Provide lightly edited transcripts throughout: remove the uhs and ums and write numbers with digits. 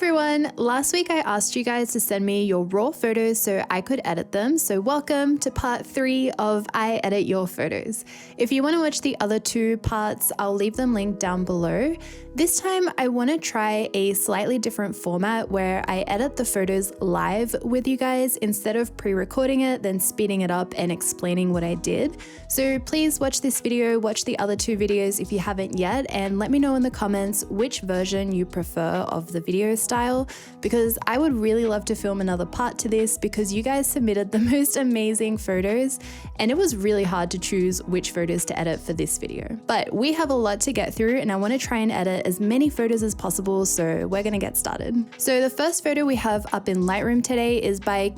everyone! Last week I asked you guys to send me your raw photos so I could edit them, so welcome to part 3 of I Edit Your Photos. If you want to watch the other 2 parts, I'll leave them linked down below. This time I want to try a slightly different format where I edit the photos live with you guys instead of pre-recording it, then speeding it up and explaining what I did. So please watch this video, watch the other 2 videos if you haven't yet, and let me know in the comments which version you prefer of the video style, because I would really love to film another part to this because you guys submitted the most amazing photos and it was really hard to choose which photos to edit for this video. But we have a lot to get through and I want to try and edit as many photos as possible, so we're gonna get started. So the first photo we have up in Lightroom today is by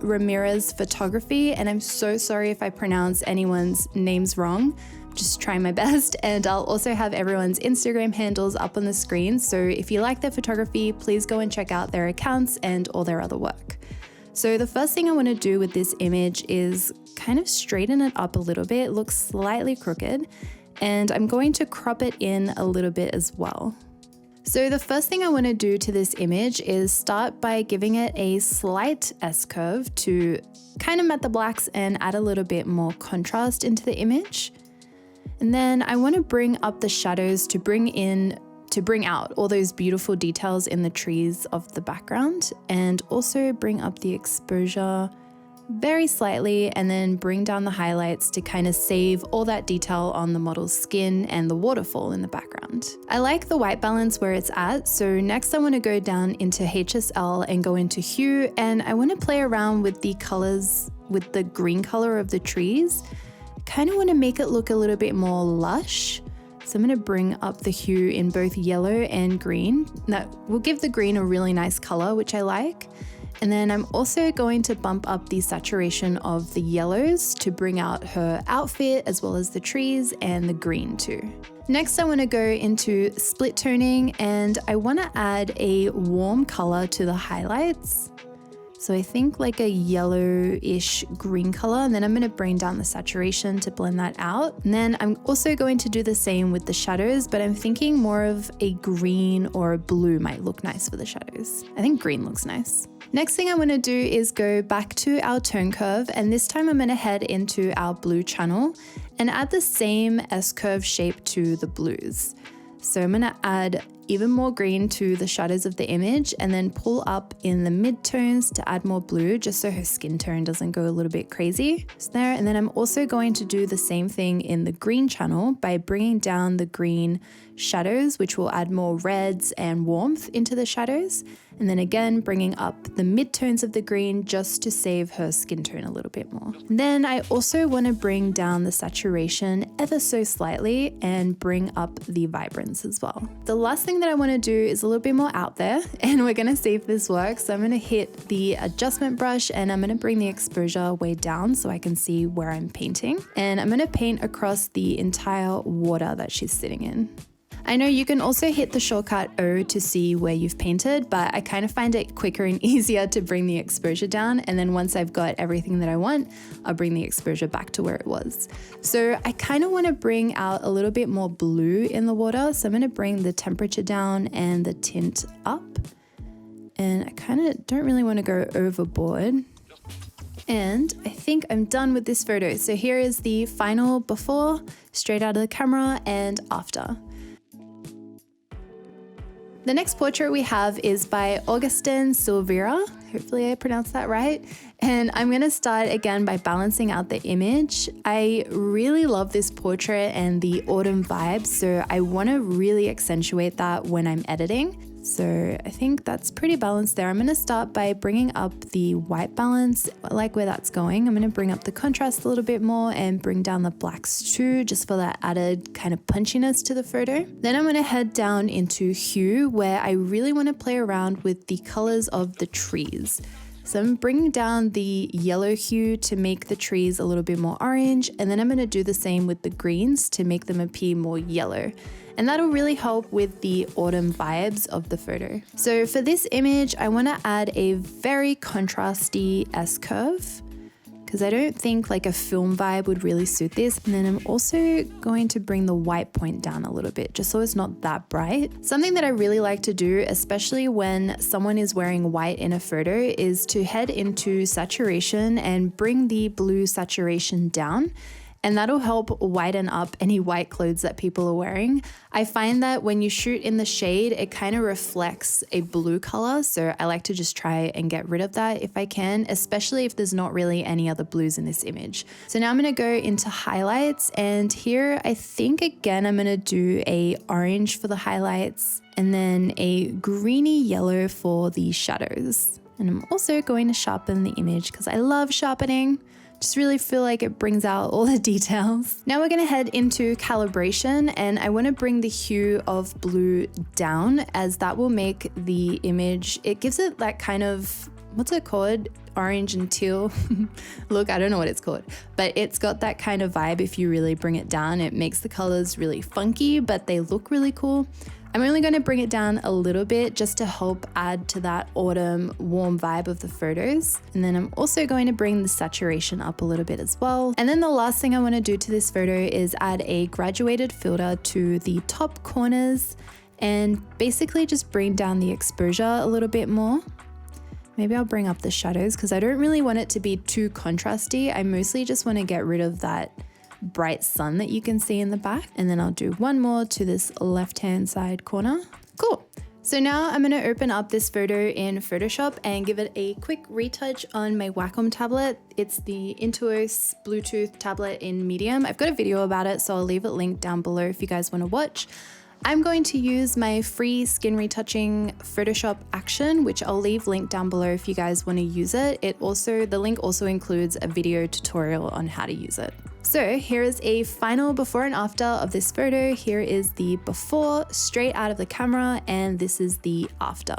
Ramirez Photography, and I'm so sorry if I pronounce anyone's names wrong. Just trying my best, and I'll also have everyone's Instagram handles up on the screen, so if you like their photography, please go and check out their accounts and all their other work. So the first thing I want to do with this image is kind of straighten it up a little bit. It looks slightly crooked, and I'm going to crop it in a little bit as well. So the first thing I want to do to this image is start by giving it a slight S-curve to kind of matte the blacks and add a little bit more contrast into the image. And then I want to bring up the shadows to bring out all those beautiful details in the trees of the background, and also bring up the exposure very slightly, and then bring down the highlights to kind of save all that detail on the model's skin and the waterfall in the background. I like the white balance where it's at, so next I want to go down into HSL and go into hue, and I want to play around with the colors, with the green color of the trees. Kind of want to make it look a little bit more lush. So I'm going to bring up the hue in both yellow and green. That will give the green a really nice color, which I like. And then I'm also going to bump up the saturation of the yellows to bring out her outfit as well as the trees and the green too. Next, I want to go into split toning, and I want to add a warm color to the highlights. So I think like a yellowish green color, and then I'm going to bring down the saturation to blend that out. And then I'm also going to do the same with the shadows, but I'm thinking more of a green or a blue might look nice for the shadows. I think green looks nice. Next thing I want to do is go back to our tone curve, and this time I'm going to head into our blue channel and add the same S-curve shape to the blues. So I'm going to add even more green to the shadows of the image, and then pull up in the midtones to add more blue just so her skin tone doesn't go a little bit crazy. So there, and then I'm also going to do the same thing in the green channel by bringing down the green shadows, which will add more reds and warmth into the shadows. And then again, bringing up the midtones of the green just to save her skin tone a little bit more. And then I also want to bring down the saturation ever so slightly and bring up the vibrance as well. The last thing that I want to do is a little bit more out there, and we're going to see if this works. So I'm going to hit the adjustment brush and I'm going to bring the exposure way down so I can see where I'm painting. And I'm going to paint across the entire water that she's sitting in. I know you can also hit the shortcut O to see where you've painted, but I kind of find it quicker and easier to bring the exposure down, and then once I've got everything that I want, I'll bring the exposure back to where it was. So I kind of want to bring out a little bit more blue in the water, so I'm going to bring the temperature down and the tint up, and I kind of don't really want to go overboard. And I think I'm done with this photo. So here is the final before, straight out of the camera, and after. The next portrait we have is by Augustin Soria. Hopefully I pronounced that right. And I'm going to start again by balancing out the image. I really love this portrait and the autumn vibes, so I want to really accentuate that when I'm editing. So I think that's pretty balanced there. I'm going to start by bringing up the white balance. I like where that's going. I'm going to bring up the contrast a little bit more and bring down the blacks too, just for that added kind of punchiness to the photo. Then I'm going to head down into hue, where I really want to play around with the colors of the trees. So I'm bringing down the yellow hue to make the trees a little bit more orange, and then I'm going to do the same with the greens to make them appear more yellow. And that'll really help with the autumn vibes of the photo. So for this image, I want to add a very contrasty S-curve, because I don't think like a film vibe would really suit this. And then I'm also going to bring the white point down a little bit, just so it's not that bright. Something that I really like to do, especially when someone is wearing white in a photo, is to head into saturation and bring the blue saturation down. And that'll help whiten up any white clothes that people are wearing. I find that when you shoot in the shade, it kind of reflects a blue color. So I like to just try and get rid of that if I can, especially if there's not really any other blues in this image. So now I'm gonna go into highlights, and here I think again, I'm gonna do a orange for the highlights and then a greeny yellow for the shadows. And I'm also going to sharpen the image because I love sharpening. Just really feel like it brings out all the details. Now we're gonna head into calibration, and I wanna bring the hue of blue down, as that will make the image, it gives it that kind of, what's it called? Orange and teal look. I don't know what it's called, but it's got that kind of vibe. If you really bring it down, it makes the colors really funky, but they look really cool. I'm only going to bring it down a little bit just to help add to that autumn warm vibe of the photos. And then I'm also going to bring the saturation up a little bit as well. And then the last thing I want to do to this photo is add a graduated filter to the top corners and basically just bring down the exposure a little bit more. Maybe I'll bring up the shadows because I don't really want it to be too contrasty. I mostly just want to get rid of that bright sun that you can see in the back. And then I'll do one more to this left-hand side corner. Cool. So now I'm going to open up this photo in Photoshop and give it a quick retouch on my Wacom tablet. It's the Intuos Bluetooth tablet in medium. I've got a video about it, so I'll leave it linked down below if you guys want to watch. I'm going to use my free skin retouching Photoshop action, which I'll leave linked down below if you guys want to use it. The link also includes a video tutorial on how to use it. So here is a final before and after of this photo. Here is the before straight out of the camera, and this is the after.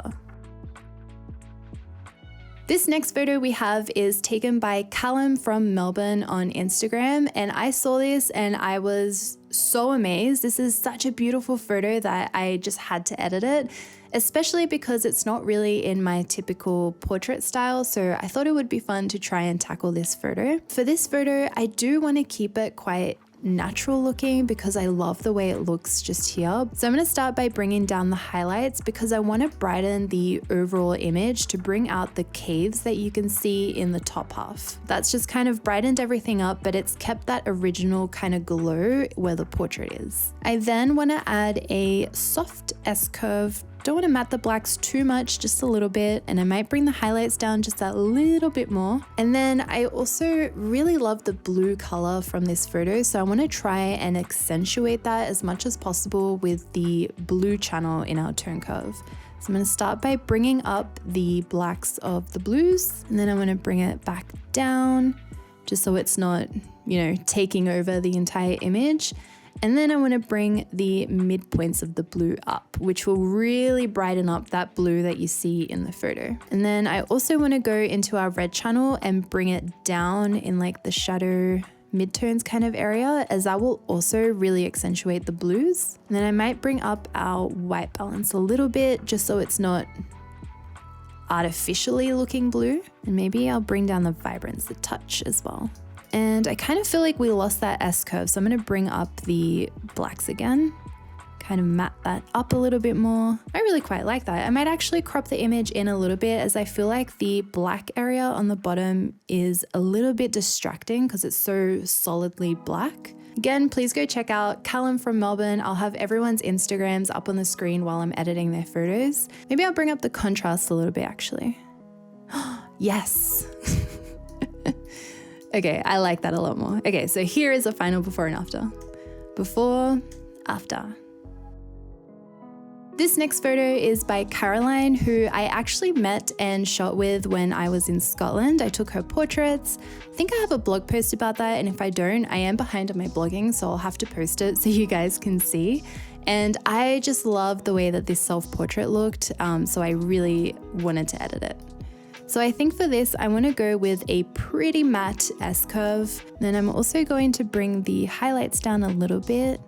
This next photo we have is taken by Callum from Melbourne on Instagram, and I saw this and I was so amazed. This is such a beautiful photo that I just had to edit it, especially because it's not really in my typical portrait style, so I thought it would be fun to try and tackle this photo. For this photo, I do want to keep it quite natural looking because I love the way it looks just here. So I'm going to start by bringing down the highlights because I want to brighten the overall image to bring out the caves that you can see in the top half. That's just kind of brightened everything up, but it's kept that original kind of glow where the portrait is. I then want to add a soft S-curve. Don't want to matte the blacks too much, just a little bit, and I might bring the highlights down just that little bit more. And then I also really love the blue color from this photo, so I want to try and accentuate that as much as possible with the blue channel in our tone curve. So I'm going to start by bringing up the blacks of the blues, and then I'm going to bring it back down just so it's not, taking over the entire image. And then I want to bring the midpoints of the blue up, which will really brighten up that blue that you see in the photo. And then I also want to go into our red channel and bring it down in like the shadow midtones kind of area, as that will also really accentuate the blues. And then I might bring up our white balance a little bit just so it's not artificially looking blue. And maybe I'll bring down the vibrance a touch as well. And I kind of feel like we lost that S-curve, so I'm going to bring up the blacks again, kind of matte that up a little bit more. I really quite like that. I might actually crop the image in a little bit, as I feel like the black area on the bottom is a little bit distracting because it's so solidly black. Again, please go check out Callum from Melbourne. I'll have everyone's Instagrams up on the screen while I'm editing their photos. Maybe I'll bring up the contrast a little bit actually. Yes. Okay, I like that a lot more. Okay, so here is a final before and after. Before, after. This next photo is by Caroline, who I actually met and shot with when I was in Scotland. I took her portraits. I think I have a blog post about that, and if I don't, I am behind on my blogging, so I'll have to post it so you guys can see. And I just love the way that this self-portrait looked, so I really wanted to edit it. So I think for this, I want to go with a pretty matte S-curve. Then I'm also going to bring the highlights down a little bit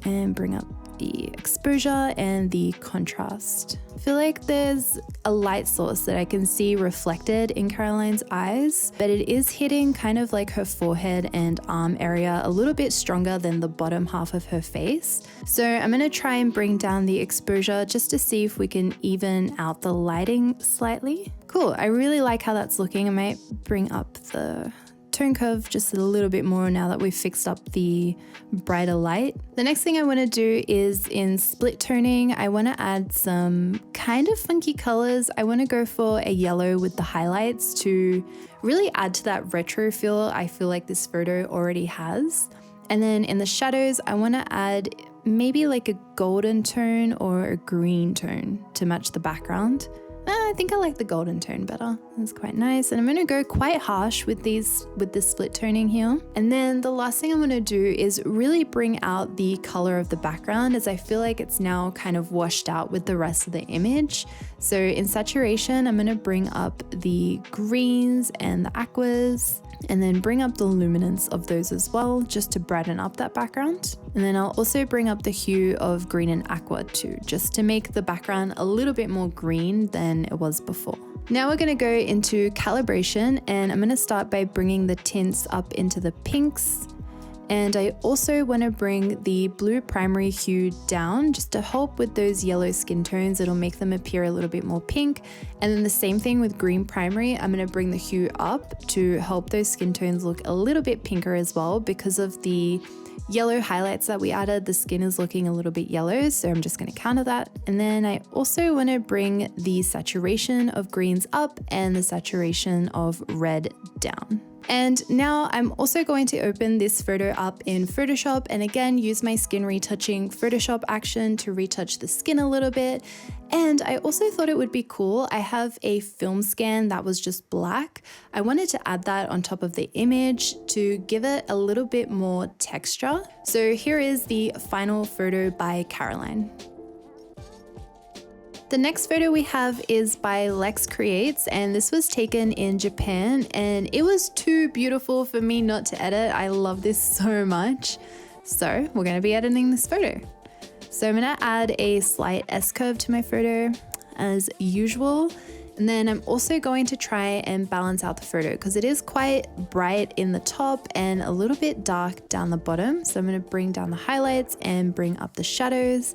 and bring up the exposure and the contrast. I feel like there's a light source that I can see reflected in Caroline's eyes, but it is hitting kind of like her forehead and arm area a little bit stronger than the bottom half of her face. So I'm gonna try and bring down the exposure just to see if we can even out the lighting slightly. Cool, I really like how that's looking. I might bring up the tone curve just a little bit more now that we've fixed up the brighter light. The next thing I want to do is in split toning, I want to add some kind of funky colors. I want to go for a yellow with the highlights to really add to that retro feel I feel like this photo already has. And then in the shadows, I want to add maybe like a golden tone or a green tone to match the background. I think I like the golden tone better. That's quite nice. And I'm going to go quite harsh with this split toning here. And then the last thing I'm going to do is really bring out the color of the background, as I feel like it's now kind of washed out with the rest of the image. So in saturation, I'm going to bring up the greens and the aquas, and then bring up the luminance of those as well, just to brighten up that background. And then I'll also bring up the hue of green and aqua too, just to make the background a little bit more green than it was before. Now we're gonna go into calibration, and I'm gonna start by bringing the tints up into the pinks. And I also want to bring the blue primary hue down just to help with those yellow skin tones. It'll make them appear a little bit more pink. And then the same thing with green primary. I'm going to bring the hue up to help those skin tones look a little bit pinker as well. Because of the yellow highlights that we added, the skin is looking a little bit yellow, so I'm just going to counter that. And then I also want to bring the saturation of greens up and the saturation of red down. And now I'm also going to open this photo up in Photoshop, and again use my skin retouching Photoshop action to retouch the skin a little bit. And I also thought it would be cool, I have a film scan that was just black. I wanted to add that on top of the image to give it a little bit more texture. So here is the final photo by Caroline. The next photo we have is by Lex Creates, and this was taken in Japan, and it was too beautiful for me not to edit. I love this so much. So we're going to be editing this photo. So I'm going to add a slight S-curve to my photo as usual. And then I'm also going to try and balance out the photo because it is quite bright in the top and a little bit dark down the bottom. So I'm going to bring down the highlights and bring up the shadows,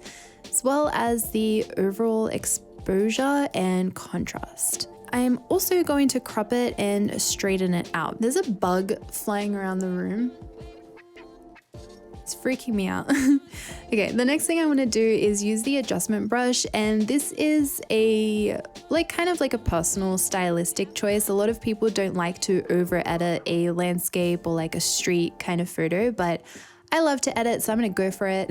as well as the overall exposure and contrast. I'm also going to crop it and straighten it out. There's a bug flying around the room. It's freaking me out. Okay, the next thing I want to do is use the adjustment brush, and this is a kind of like a personal stylistic choice. A lot of people don't like to over edit a landscape or like a street kind of photo, but I love to edit, so I'm gonna go for it.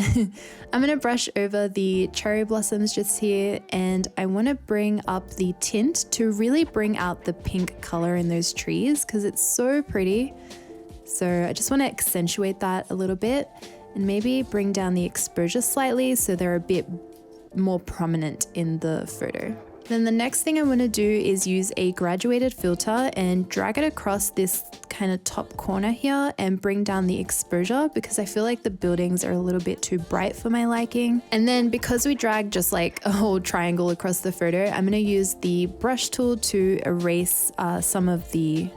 I'm gonna brush over the cherry blossoms just here, and I wanna bring up the tint to really bring out the pink color in those trees because it's so pretty. So I just wanna accentuate that a little bit and maybe bring down the exposure slightly so they're a bit more prominent in the photo. Then the next thing I want to do is use a graduated filter and drag it across this kind of top corner here and bring down the exposure because I feel like the buildings are a little bit too bright for my liking. And then because we drag just like a whole triangle across the photo, I'm going to use the brush tool to erase some of the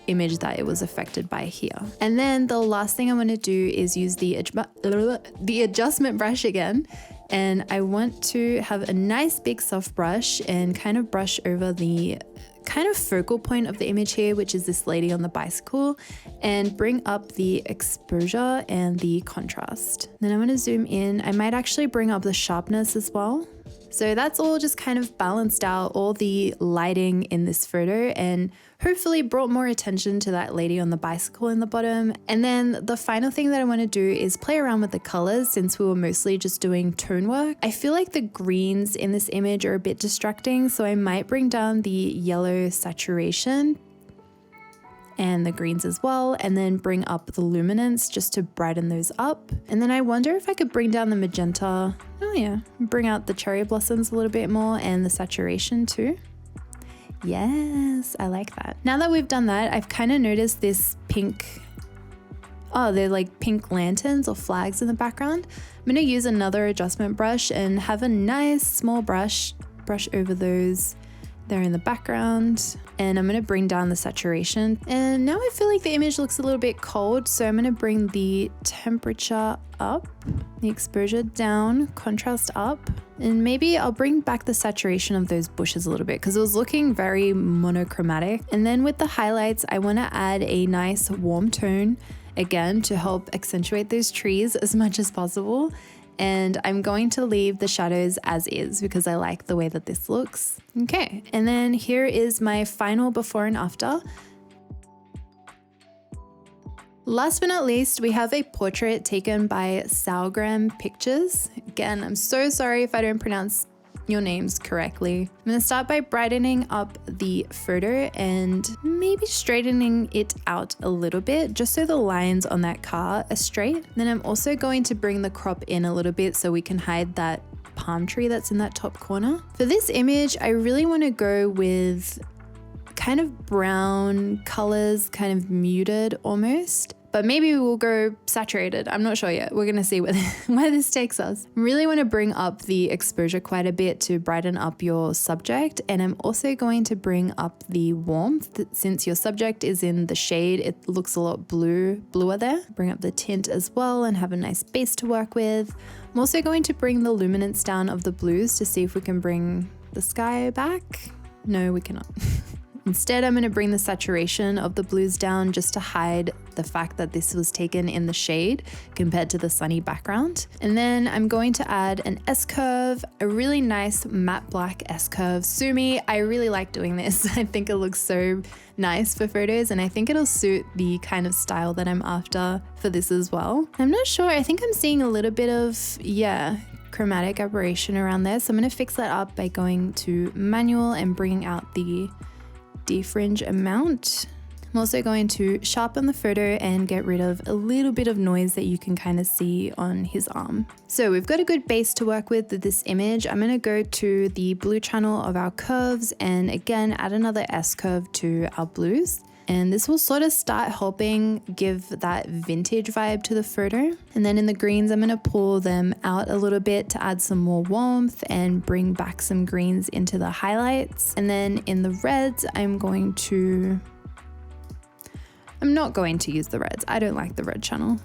image that it was affected by here. And then the last thing I want to do is use the adjustment brush again. And I want to have a nice big soft brush and kind of brush over the kind of focal point of the image here, which is this lady on the bicycle, and bring up the exposure and the contrast. Then I'm going to zoom in. I might actually bring up the sharpness as well. So that's all just kind of balanced out all the lighting in this photo and hopefully brought more attention to that lady on the bicycle in the bottom. And then the final thing that I want to do is play around with the colors since we were mostly just doing tone work. I feel like the greens in this image are a bit distracting, so I might bring down the yellow saturation and the greens as well, and then bring up the luminance just to brighten those up. And then I wonder if I could bring down the magenta. Oh yeah, bring out the cherry blossoms a little bit more and the saturation too. Yes, I like that. Now that we've done that, I've kind of noticed this pink Oh, they're like pink lanterns or flags in the background. I'm gonna use another adjustment brush and have a nice small brush over those there in the background. And I'm gonna bring down the saturation. And now I feel like the image looks a little bit cold, so I'm gonna bring the temperature up, the exposure down, contrast up, and maybe I'll bring back the saturation of those bushes a little bit because it was looking very monochromatic. And then with the highlights, I wanna add a nice warm tone again to help accentuate those trees as much as possible. And I'm going to leave the shadows as is because I like the way that this looks. Okay, and then here is my final before and after. Last but not least, we have a portrait taken by Sal Grimm Pictures. Again, I'm so sorry if I don't pronounce your names correctly. I'm gonna start by brightening up the photo and maybe straightening it out a little bit just so the lines on that car are straight. Then I'm also going to bring the crop in a little bit so we can hide that palm tree that's in that top corner. For this image, I really want to go with kind of brown colors, kind of muted almost. But maybe we'll go saturated. I'm not sure yet. We're gonna see where this takes us. I really wanna bring up the exposure quite a bit to brighten up your subject. And I'm also going to bring up the warmth. Since your subject is in the shade, it looks a lot bluer there. Bring up the tint as well and have a nice base to work with. I'm also going to bring the luminance down of the blues to see if we can bring the sky back. No, we cannot. Instead, I'm going to bring the saturation of the blues down just to hide the fact that this was taken in the shade compared to the sunny background. And then I'm going to add an S-curve, a really nice matte black S-curve. Sue me, I really like doing this. I think it looks so nice for photos and I think it'll suit the kind of style that I'm after for this as well. I'm not sure, I think I'm seeing a little bit of, chromatic aberration around there. So I'm going to fix that up by going to manual and bringing out the defringe amount. I'm also going to sharpen the photo and get rid of a little bit of noise that you can kind of see on his arm. So we've got a good base to work with this image. I'm going to go to the blue channel of our curves and again add another S curve to our blues. And this will sort of start helping give that vintage vibe to the photo. And then in the greens, I'm gonna pull them out a little bit to add some more warmth and bring back some greens into the highlights. And then in the reds, I'm not going to use the reds. I don't like the red channel.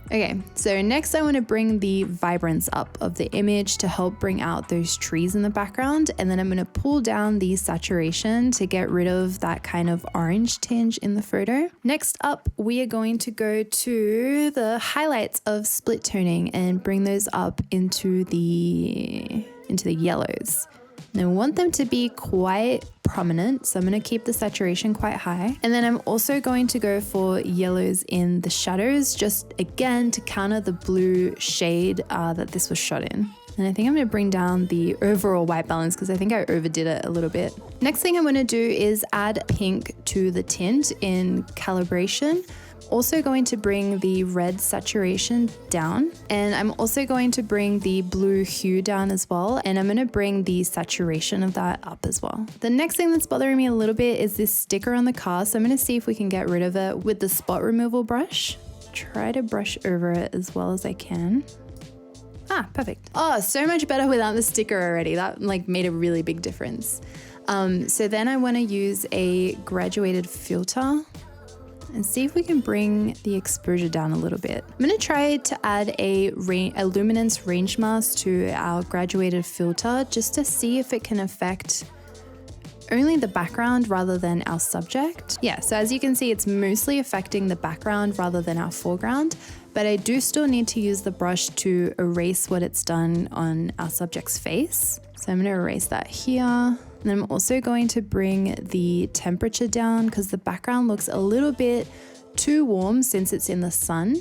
Okay, so next I want to bring the vibrance up of the image to help bring out those trees in the background. And then I'm going to pull down the saturation to get rid of that kind of orange tinge in the photo. Next up, we are going to go to the highlights of split toning and bring those up into the yellows. And I want them to be quite prominent, so I'm going to keep the saturation quite high. And then I'm also going to go for yellows in the shadows, just again to counter the blue shade that this was shot in. And I think I'm going to bring down the overall white balance because I think I overdid it a little bit. Next thing I'm going to do is add pink to the tint in calibration. Also going to bring the red saturation down, and I'm also going to bring the blue hue down as well, and I'm going to bring the saturation of that up as well. The next thing that's bothering me a little bit is this sticker on the car, so I'm going to see if we can get rid of it with the spot removal brush. Try to brush over it as well as I can. Ah, perfect. Oh, so much better without the sticker already. That made a really big difference. So then I want to use a graduated filter and see if we can bring the exposure down a little bit. I'm going to try to add a luminance range mask to our graduated filter just to see if it can affect only the background rather than our subject. Yeah, so as you can see, it's mostly affecting the background rather than our foreground, but I do still need to use the brush to erase what it's done on our subject's face. So I'm going to erase that here. And I'm also going to bring the temperature down because the background looks a little bit too warm since it's in the sun,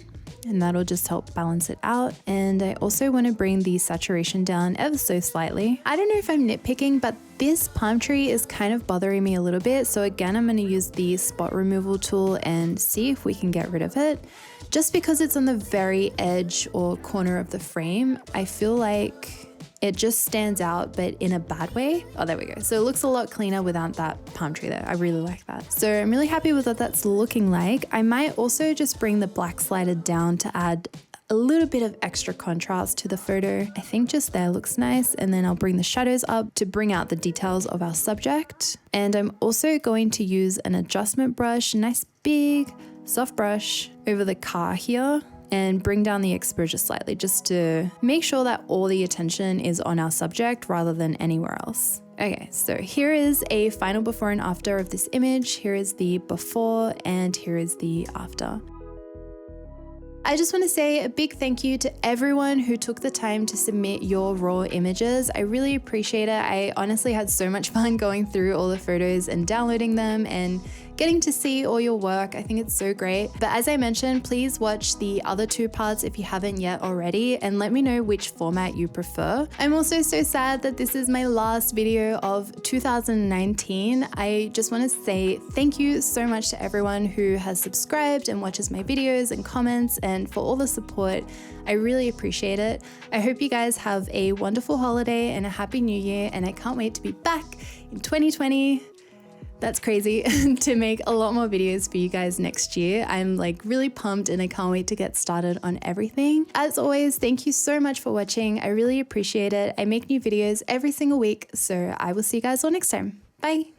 and that'll just help balance it out. And I also want to bring the saturation down ever so slightly. I don't know if I'm nitpicking, but this palm tree is kind of bothering me a little bit. So again, I'm going to use the spot removal tool and see if we can get rid of it. Just because it's on the very edge or corner of the frame, I feel like it just stands out, but in a bad way. Oh, there we go. So it looks a lot cleaner without that palm tree there. I really like that. So I'm really happy with what that's looking like. I might also just bring the black slider down to add a little bit of extra contrast to the photo. I think just there looks nice. And then I'll bring the shadows up to bring out the details of our subject. And I'm also going to use an adjustment brush, a nice big soft brush over the car here, and bring down the exposure slightly just to make sure that all the attention is on our subject rather than anywhere else. Okay, so here is a final before and after of this image. Here is the before and here is the after. I just want to say a big thank you to everyone who took the time to submit your raw images. I really appreciate it. I honestly had so much fun going through all the photos and downloading them and getting to see all your work. I think it's so great. But as I mentioned, please watch the other 2 parts if you haven't yet already, and let me know which format you prefer. I'm also so sad that this is my last video of 2019. I just want to say thank you so much to everyone who has subscribed and watches my videos and comments, and for all the support. I really appreciate it. I hope you guys have a wonderful holiday and a happy new year, and I can't wait to be back in 2020. That's crazy to make a lot more videos for you guys next year. I'm like really pumped and I can't wait to get started on everything. As always, thank you so much for watching. I really appreciate it. I make new videos every single week, so I will see you guys all next time. Bye.